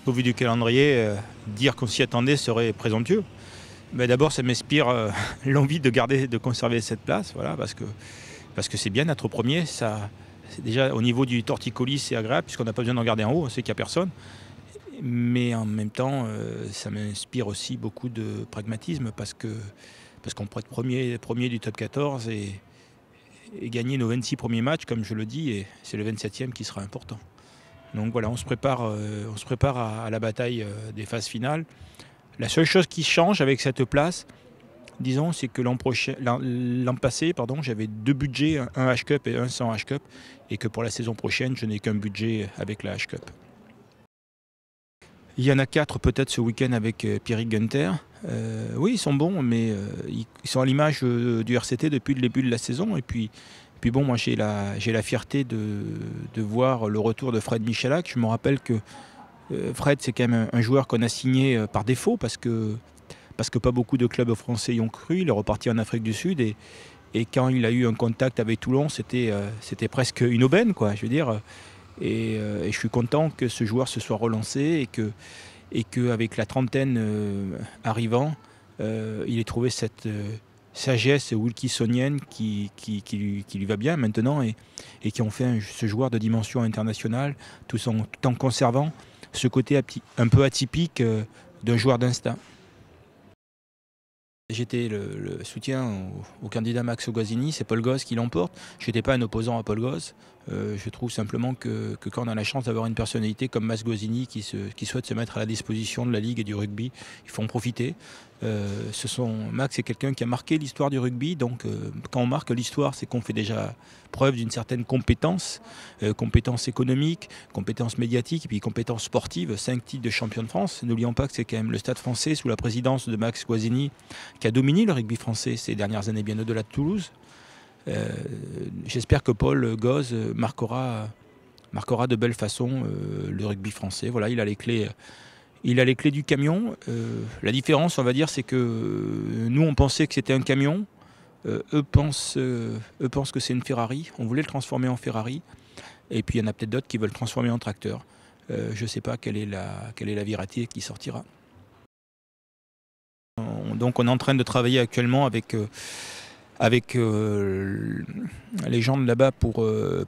Au vu du calendrier, dire qu'on s'y attendait serait présomptueux. Mais d'abord, ça m'inspire l'envie de conserver cette place, voilà, parce que c'est bien d'être premier. Ça, c'est déjà au niveau du torticolis, c'est agréable puisqu'on n'a pas besoin d'en garder en haut, on sait qu'il n'y a personne. Mais en même temps, ça m'inspire aussi beaucoup de pragmatisme parce qu'on pourrait être premier du top 14 et gagner nos 26 premiers matchs, comme je le dis, et c'est le 27e qui sera important. Donc voilà, on se prépare à la bataille des phases finales. La seule chose qui change avec cette place, disons, c'est que l'an passé, j'avais 2 budgets, un H-Cup et un sans H-Cup, et que pour la saison prochaine, je n'ai qu'un budget avec la H-Cup. Il y en a 4 peut-être ce week-end avec Pierrick Gunter. Oui, ils sont bons, mais ils sont à l'image du RCT depuis le début de la saison. Et puis bon, moi j'ai la fierté de voir le retour de Fred Michalak. Je me rappelle que Fred, c'est quand même un joueur qu'on a signé par défaut parce que pas beaucoup de clubs français y ont cru. Il est reparti en Afrique du Sud et quand il a eu un contact avec Toulon, c'était presque une aubaine, quoi. Je veux dire. Et je suis content que ce joueur se soit relancé et qu'avec la trentaine arrivant, il ait trouvé cette sagesse wilkinsonienne qui lui va bien maintenant et qui ont fait ce joueur de dimension internationale tout en conservant ce côté un peu atypique d'un joueur d'instinct. J'étais le soutien au candidat Max Guazzini, c'est Paul Gauze qui l'emporte. Je n'étais pas un opposant à Paul Gauze. Je trouve simplement que quand on a la chance d'avoir une personnalité comme Max Guazzini qui souhaite se mettre à la disposition de la Ligue et du rugby, il faut en profiter. Max est quelqu'un qui a marqué l'histoire du rugby, donc quand on marque l'histoire, c'est qu'on fait déjà preuve d'une certaine compétence, compétence économique, compétence médiatique et puis compétence sportive, 5 titres de champion de France. N'oublions pas que c'est quand même le Stade français sous la présidence de Max Guazzini qui a dominé le rugby français ces dernières années, bien au-delà de Toulouse. J'espère que Paul Gauze marquera de belle façon le rugby français. Voilà, il a les clés du camion. La différence, on va dire, c'est que nous, on pensait que c'était un camion. Eux pensent que c'est une Ferrari. On voulait le transformer en Ferrari. Et puis, il y en a peut-être d'autres qui veulent le transformer en tracteur. Je ne sais pas quelle est la vérité qui sortira. Donc, on est en train de travailler actuellement avec les gens de là-bas pour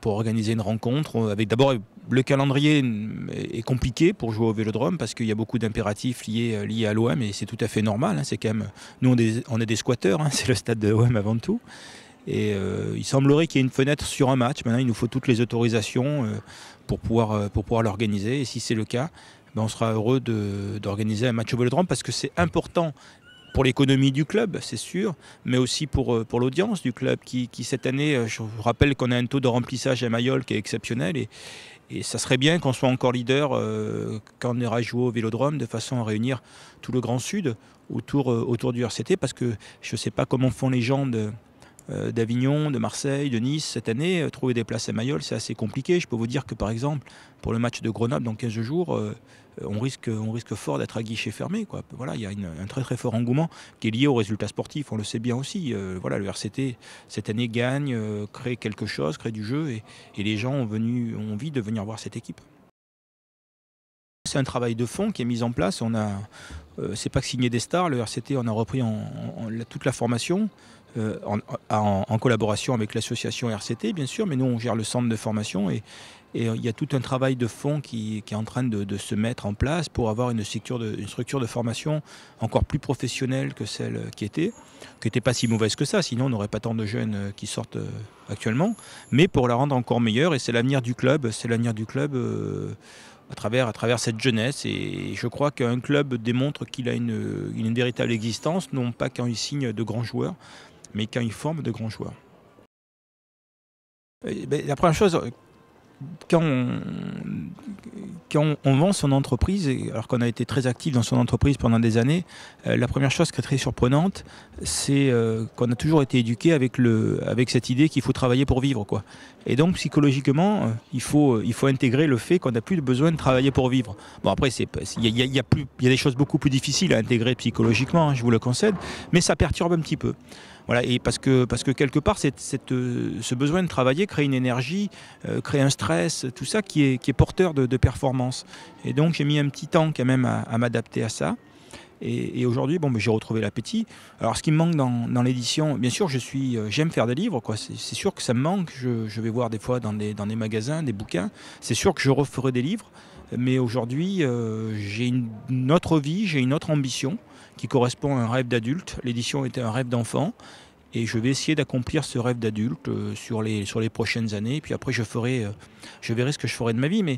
organiser une rencontre. D'abord, le calendrier est compliqué pour jouer au Vélodrome parce qu'il y a beaucoup d'impératifs liés à l'OM et c'est tout à fait normal. Hein. C'est quand même, nous, on est des squatteurs, hein. C'est le stade de l'OM avant tout. Et il semblerait qu'il y ait une fenêtre sur un match. Maintenant, il nous faut toutes les autorisations pour pouvoir l'organiser. Et si c'est le cas, on sera heureux d'organiser un match au Vélodrome parce que c'est important pour l'économie du club, c'est sûr, mais aussi pour l'audience du club qui cette année, je vous rappelle qu'on a un taux de remplissage à Mayol qui est exceptionnel et ça serait bien qu'on soit encore leader quand on ira jouer au Vélodrome de façon à réunir tout le Grand Sud autour du RCT parce que je ne sais pas comment font les gens d'Avignon, de Marseille, de Nice cette année. Trouver des places à Mayol, c'est assez compliqué. Je peux vous dire que par exemple, pour le match de Grenoble dans 15 jours, on risque fort d'être à guichet fermé, quoi. Voilà, il y a un très très fort engouement qui est lié aux résultats sportifs, on le sait bien aussi. Voilà, le RCT cette année gagne, crée quelque chose, crée du jeu et les gens ont envie de venir voir cette équipe. C'est un travail de fond qui est mis en place. C'est pas que signer des stars, le RCT on a repris toute la formation. En collaboration avec l'association RCT, bien sûr, mais nous, on gère le centre de formation et il y a tout un travail de fond qui est en train de se mettre en place pour avoir une structure de formation encore plus professionnelle que celle qui était pas si mauvaise que ça, sinon on n'aurait pas tant de jeunes qui sortent actuellement, mais pour la rendre encore meilleure, et c'est l'avenir du club, à travers cette jeunesse. Et je crois qu'un club démontre qu'il a une véritable existence, non pas quand il signe de grands joueurs, mais quand il forme de grands joueurs. La première chose, quand on vend son entreprise, alors qu'on a été très actif dans son entreprise pendant des années, la première chose qui est très surprenante, c'est qu'on a toujours été éduqué avec cette idée qu'il faut travailler pour vivre, quoi. Et donc psychologiquement, il faut intégrer le fait qu'on n'a plus besoin de travailler pour vivre. Bon, après, il y a des choses beaucoup plus difficiles à intégrer psychologiquement, hein, je vous le concède, mais ça perturbe un petit peu. Voilà, et parce que quelque part, ce besoin de travailler crée une énergie, crée un stress, tout ça qui est porteur de performance. Et donc j'ai mis un petit temps quand même à m'adapter à ça. Et aujourd'hui, bon, ben, j'ai retrouvé l'appétit. Alors, ce qui me manque dans l'édition, bien sûr, j'aime faire des livres, quoi. C'est sûr que ça me manque. Je vais voir des fois dans des magasins, des bouquins. C'est sûr que je referai des livres. Mais aujourd'hui, j'ai une autre vie, j'ai une autre ambition qui correspond à un rêve d'adulte. L'édition était un rêve d'enfant. Et je vais essayer d'accomplir ce rêve d'adulte sur les prochaines années. Et puis après, je verrai ce que je ferai de ma vie.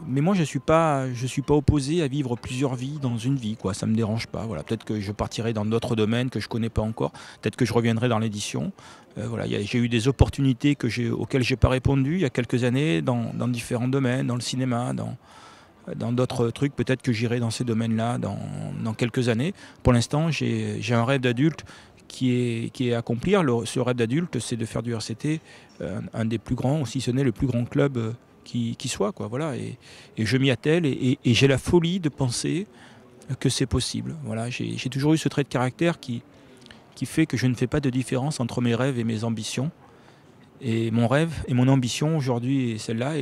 Mais moi, je suis pas opposé à vivre plusieurs vies dans une vie, quoi. Ça me dérange pas. Voilà, peut-être que je partirai dans d'autres domaines que je connais pas encore. Peut-être que je reviendrai dans l'édition. Voilà, j'ai eu des opportunités auxquelles j'ai pas répondu il y a quelques années dans différents domaines, dans le cinéma, dans d'autres trucs. Peut-être que j'irai dans ces domaines-là dans quelques années. Pour l'instant, j'ai un rêve d'adulte qui est à accomplir. Ce rêve d'adulte, c'est de faire du RCT un des plus grands, si ce n'est le plus grand club qui soit, quoi. Voilà, et je m'y attelle et j'ai la folie de penser que c'est possible. Voilà, j'ai toujours eu ce trait de caractère qui fait que je ne fais pas de différence entre mes rêves et mes ambitions. Et mon rêve et mon ambition aujourd'hui est celle-là.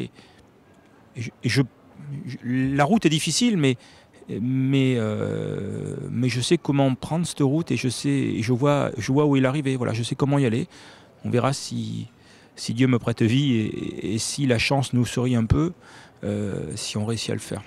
La route est difficile, mais je sais comment prendre cette route et je vois où il est arrivé. Voilà, je sais comment y aller. On verra si Dieu me prête vie et si la chance nous sourit un peu, si on réussit à le faire.